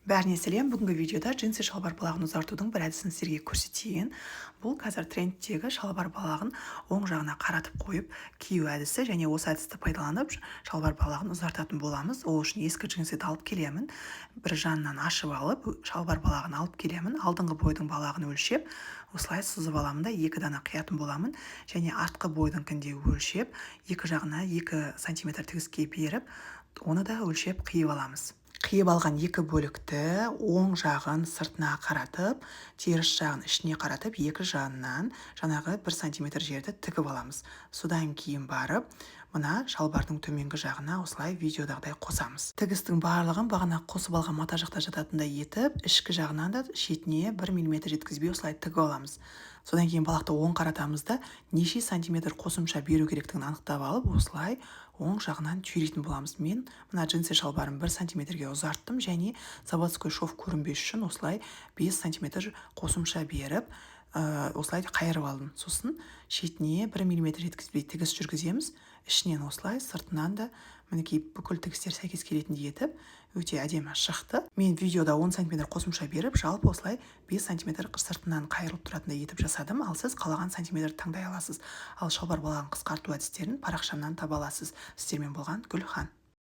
Бәріне сәлем, бүгінгі видеода джинсы шалбар балағын ұзартудың бір әдісін сіздерге көрсетейін. Бұл қазір трендтегі шалбар балағын оң жағына қаратып қойып кию әдісі, және осы әдісті пайдаланып шалбар балағын ұзартатын боламыз. Ол үшін ескі джинсыды алып келемін, бір жанынан ашып алып шалбар балағын алып келемін, алдыңғы бойдың балағын өлшеп осылай сызып аламын да 2 дана қиятын боламын, және артқы бойдыңкінде өлшеп 2 жағына 2 сантиметр тігіске беріп оны да өлшеп қиып аламыз. Қиып алған 2 бөлікті оң жағын сыртына қаратып, теріс жағын ішіне қаратып, 2 жағынан жаңағы 1 сантиметр жерді тігіп аламыз. Содан кейін барып, мына шалбардың төменгі жағына осылай видеодағыдай қосамыз. Тігістің барлығын бағана қосып алған мата жақта жататындай етіп, ішкі жағынан да шетіне 1 мм жеткізбей осылай тігіп аламыз. Содан кейін балақты оң қаратамыз да, неше сантиметр қосымша беру керектігін анықтап алып, осылай оң жағынан түйрейтін боламыз. Мен мына джинсы шалбарын 1 сантиметрге ұзарттым, және заводской шов көрінбес үшін осылай 5 сантиметр қосымша беріп, осылай қайырып алдым. Сосын шетіне 1 мм жеткізбей тігіс жүргіземіз. Ішінен осылай, сыртынан да мінекей бүкіл тігістер сәйкес келетіндей етіп, өте әдемі шықты. Мен видеода 10 сантиметр қосымша беріп, жалпы осылай 5 сантиметр сыртынан қайырылып тұратындай етіп жасадым. Ал сіз қалаған сантиметр таңдай аласыз. Ал шалбар балағын қысқарту әдістерін парақшамнан таба аласыз. Сіздермен болған Гүлхан.